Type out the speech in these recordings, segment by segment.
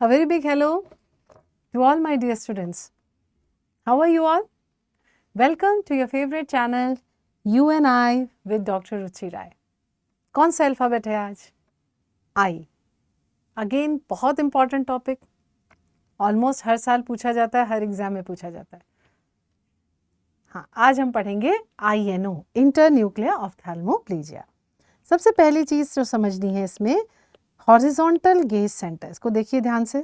A very big hello to all my dear students. How are you all? Welcome to your favorite channel You and I with Dr. Ruchi Rai. कौन सा alphabet है आज? I. Again बहुत important topic, almost हर साल पूछा जाता है, हर exam में पूछा जाता है. हाँ, आज हम पढ़ेंगे INO, इंटरन्यूक्लियर ऑफ्थैल्मोप्लेजिया. सबसे पहली चीज़ जो समझनी है इसमें, हॉरिजॉन्टल गेज सेंटर. इसको देखिए ध्यान से.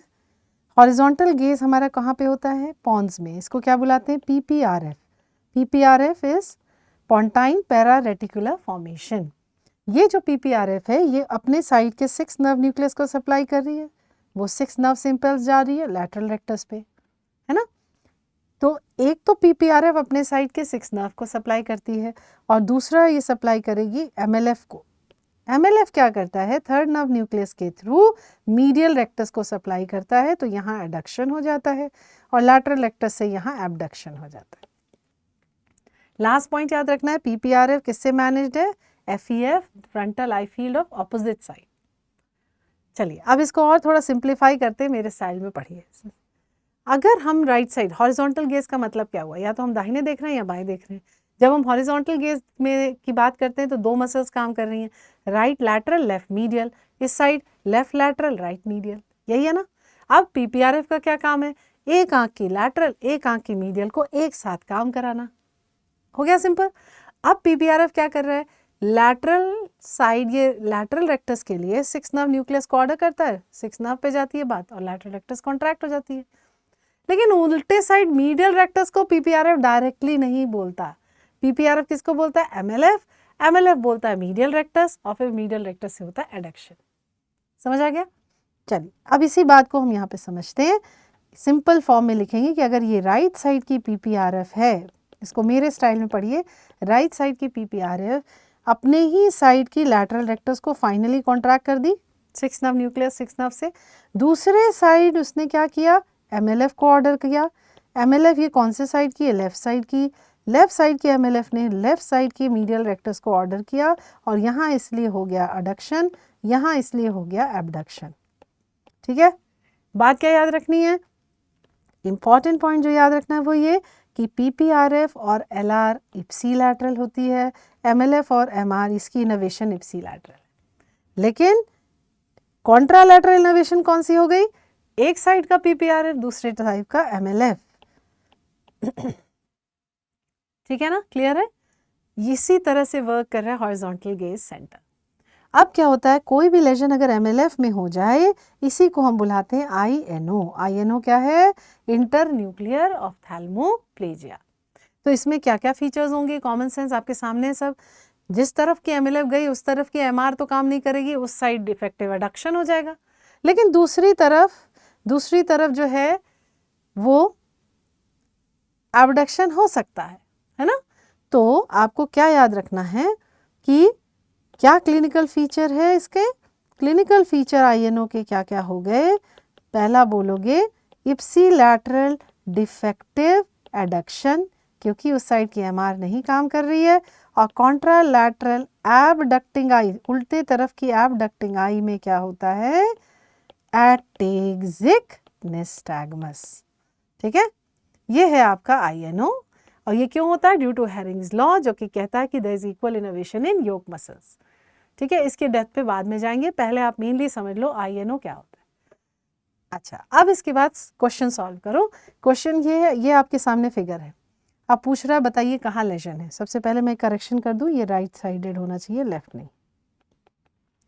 हॉरिजॉन्टल गेज हमारा कहाँ पे होता है? पॉन्स में. इसको क्या बुलाते हैं? PPRF. PPRF is pontine para reticular formation. ये जो PPRF है ये अपने साइड के 6 नर्व न्यूक्लियस को सप्लाई कर रही है. वो 6 नर्व इम्पल्स जा रही है लैटरल रेक्टस पे, है ना. तो एक तो PPRF अपने साइड के 6 नर्व को सप्लाई करती है और दूसरा ये सप्लाई करेगी MLF को. MLF क्या करता है? थर्ड नर्व न्यूक्लियस के थ्रू मीडियल रेक्टस को सप्लाई करता है, तो यहाँ एडक्शन हो जाता है और लैटरल रेक्टस से यहाँ एबडक्शन हो जाता है. लास्ट पॉइंट याद रखना है, PPRF किससे मैनेज्ड है? FEF, frontal I field of opposite side. चलिए अब इसको और थोड़ा सिंप्लीफाई करते हैं, मेरे स्टाइल में पढ़िए. अगर हम राइट साइड, हॉरिजॉन्टल गेज का मतलब क्या हुआ? या तो हम दाहिने देख रहे हैं या बाएं देख रहे हैं. जब हम हॉरिजॉन्टल गेज में की बात करते हैं तो दो मसल्स काम कर रही हैं, राइट लैटरल, लेफ्ट मीडियल. इस side left lateral, right medial, यही है ना. अब PPRF का क्या काम है? एक आंख की लैटरल, एक आंख की मीडियल को एक साथ काम कराना. हो गया सिंपल. अब PPRF क्या कर रहा है? लैटरल साइड, ये लैटरल रेक्टस के लिए 6 नर्व न्यूक्लियस को ऑर्डर करता है, 6 नर्व पे जाती है बात और लैटरल रेक्टस कॉन्ट्रैक्ट हो जाती है. लेकिन उल्टे साइड मीडियल रेक्टस को PPRF डायरेक्टली नहीं बोलता. PPRF किसको बोलता है? MLF. MLF बोलता है मीडियल रेक्टस और फिर मीडियल रेक्टस से होता है एडक्शन. समझ आ गया? चलिए अब इसी बात को हम यहाँ पे समझते हैं. सिंपल फॉर्म में लिखेंगे कि अगर ये राइट साइड की PPRF है, इसको मेरे स्टाइल में पढ़िए. राइट साइड की PPRF अपने ही साइड की लैटरल रेक्टस को फाइनली कॉन्ट्रैक्ट कर दी 6 नर्व न्यूक्लियस 6 नर्व से. दूसरे साइड उसने क्या किया? MLF को ऑर्डर किया. MLF ये कौन से साइड की है? लेफ्ट साइड की. लेफ्ट साइड की MLF ने लेफ्ट साइड की मीडियल रेक्टस को ऑर्डर किया और यहाँ इसलिए हो गया अडक्शन, यहाँ इसलिए हो गया एबडक्शन. ठीक है. बात क्या याद रखनी है? इंपॉर्टेंट पॉइंट जो याद रखना है वो ये कि PPRF और LR इप्सीलैटरल होती है, MLF और MR इसकी इनोवेशन इप्सीलैटरल. लेकिन कॉन्ट्रालैटरल इनोवेशन कौन सी हो गई? एक साइड का PPRF, दूसरे साइड का MLF. ठीक है ना, क्लियर है? इसी तरह से वर्क कर रहा है हॉरिजॉन्टल गेज सेंटर. अब क्या होता है, कोई भी लेजन अगर MLF में हो जाए, इसी को हम बुलाते हैं INO. INO क्या है? Internuclear ophthalmoplegia. तो इसमें क्या क्या फीचर्स होंगे? कॉमन सेंस आपके सामने सब. जिस तरफ की MLF गई उस तरफ की MR तो काम नहीं करेगी, उस साइड डिफेक्टिव एडक्शन हो जाएगा. लेकिन दूसरी तरफ जो है वो एबडक्शन हो सकता है ना. तो आपको क्या याद रखना है कि क्या क्लिनिकल फीचर है इसके? क्लिनिकल फीचर INO के क्या क्या हो गए? पहला बोलोगे इप्सीलैटरल डिफेक्टिव एडक्शन, क्योंकि उस साइड की MR नहीं काम कर रही है. और कॉन्ट्रालैटरल एबडक्टिंग आई, उल्टे तरफ की एबडक्टिंग आई में क्या होता है? एटेक्सिक निस्टैग्मस. ठीक है, ये है आपका INO. और ये क्यों होता है? ड्यू टू हेरिंग्स लॉ, जो कि कहता है कि there is equal innervation in yoke muscles. ठीक है, इसके डेप्थ पे बाद में जाएंगे, पहले आप मेनली समझ लो INO क्या होता है. अच्छा, अब इसके बाद क्वेश्चन सॉल्व करो. क्वेश्चन ये है, ये आपके सामने फिगर है. अब पूछ रहा है बताइए कहाँ लेजन है. सबसे पहले मैं करेक्शन कर दूं, ये राइट साइडेड होना चाहिए, लेफ्ट नहीं.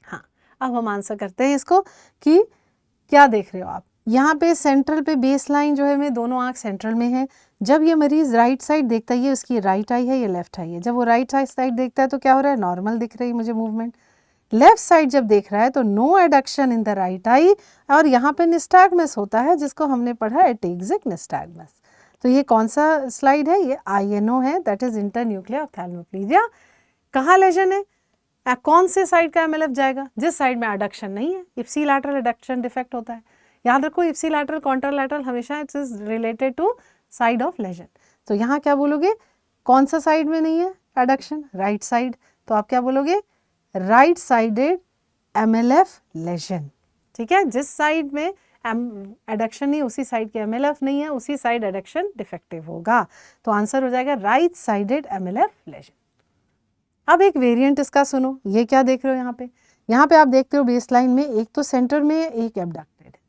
हाँ, अब हम आंसर करते हैं इसको कि क्या देख रहे हो आप. यहाँ पे सेंट्रल पे बेस लाइन जो है, मैं दोनों आँख सेंट्रल में है. जब ये मरीज राइट साइड देखता है, ये उसकी राइट आई है, ये लेफ्ट आई है. जब वो राइट साइड देखता है तो क्या हो रहा है? नॉर्मल दिख रही है मुझे मूवमेंट. लेफ्ट साइड जब देख रहा है तो no adduction in the right eye, और यहाँ पे निस्टैग्मस होता है जिसको हमने पढ़ा एटेक्सिक निस्टैग्मस. तो ये कौन सा स्लाइड है? ये INO है, दैट इज इंटरन्यूक्लियर ऑफ्थैल्मोप्लेजिया. कहाँ लेजन है? कौन से साइड का MLF जाएगा? जिस साइड में एडक्शन नहीं है. इप्सीलैटरल एडक्शन डिफेक्ट होता है. याद रखो, इप्सीलैटरल कॉन्ट्रालैटरल हमेशा it is related to side of lesion. तो यहाँ क्या बोलोगे? कौन सा साइड में नहीं है एडक्शन? Right side. तो आप क्या बोलोगे? Right sided MLF lesion. ठीक है, जिस साइड में एडक्शन नहीं, उसी साइड की एमएलएफ नहीं है, उसी साइड एडक्शन डिफेक्टिव होगा। तो आंसर हो जाएगा राइट साइडेड एमएलएफ लेजन। अब एक वेरिएंट इसका सुनो, ये क्या देख रहे हो यहाँ पे आप देखते हो बेस लाइन में एक तो सेंटर में एक एबडक्टेड है।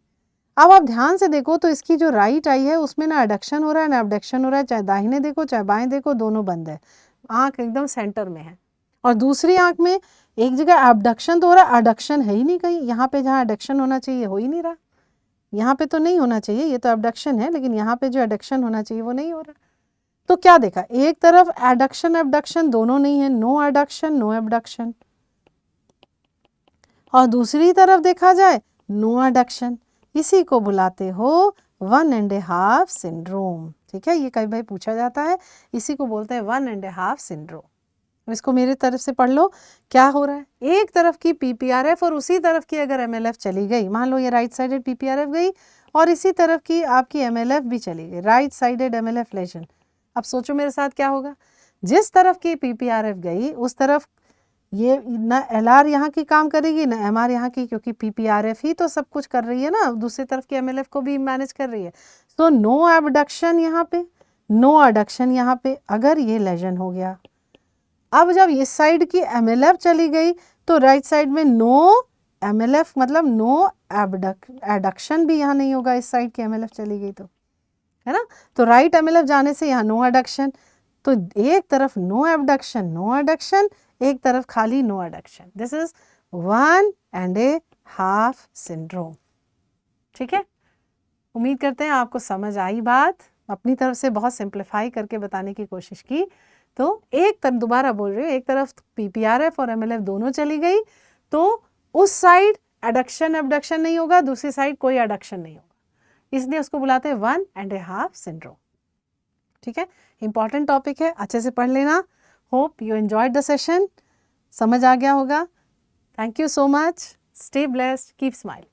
अब आप ध्यान से देखो तो इसकी जो राइट आई है उसमें ना एडक्शन हो रहा है ना एबडक्शन हो रहा है, चाहे दाहिने देखो चाहे बाएं देखो दोनों बंद है, आंख एकदम सेंटर में है। और दूसरी आंख में एक जगह एबडक्शन तो हो रहा है, एडक्शन है ही नहीं कहीं, यहाँ पे जहाँ एडक्शन होना चाहिए हो ही नहीं रहा, यहाँ पे तो नहीं होना चाहिए, ये तो एबडक्शन है, लेकिन यहाँ पे जो एडक्शन होना चाहिए वो नहीं हो रहा। तो क्या देखा, एक तरफ एडक्शन एबडक्शन दोनों नहीं है, नो एडक्शन नो एबडक्शन, और दूसरी तरफ देखा जाए नो एडक्शन, इसी को बुलाते हो 1.5 सिंड्रोम। ठीक है, ये कई बार पूछा जाता है, इसी को बोलते हैं 1.5 सिंड्रोम। इसको मेरे तरफ से पढ़ लो, क्या हो रहा है, एक तरफ की पीपीआरएफ और उसी तरफ की अगर एमएलएफ चली गई, मान लो ये राइट साइडेड पीपीआरएफ गई और इसी तरफ की आपकी एमएलएफ भी चली गई, राइट साइडेड एमएलएफ लेजन। अब सोचो मेरे साथ क्या होगा, जिस तरफ की पीपीआरएफ गई उस तरफ ये ना एलआर यहाँ की काम करेगी ना एमआर यहाँ की, क्योंकि पीपीआरएफ ही तो सब कुछ कर रही है ना, दूसरी तरफ की एमएलएफ को भी मैनेज कर रही है। तो नो एबडक्शन यहाँ पे, नो एडक्शन यहाँ पे, अगर ये लेजन हो गया। अब जब इस साइड की एमएलएफ चली गई तो राइट साइड में नो एमएलएफ मतलब नो एडक्शन भी यहाँ नहीं होगा, इस साइड की एमएलएफ चली गई तो, है ना। तो राइट एमएलएफ जाने से यहाँ नो एडक्शन, तो एक तरफ नो एबडक्शन नो एडक्शन, एक तरफ खाली no adduction. This is 1.5 syndrome. ठीक है, उम्मीद करते हैं आपको समझ आई बात, अपनी तरफ से बहुत सिंप्लीफाई करके बताने की कोशिश की। तो एक तरफ दोबारा बोल रही हूँ, एक तरफ पीपीआरएफ और एमएलएफ दोनों चली गई तो उस साइड एडक्शन एबडक्शन नहीं होगा, दूसरी साइड कोई एडक्शन नहीं होगा, इसलिए उसको बुलाते हैं 1.5 सिंड्रोम। ठीक है, इंपॉर्टेंट टॉपिक है, अच्छे से पढ़ लेना। Hope you enjoyed the session, समझ आ गया होगा। Thank you so much, stay blessed, keep smile.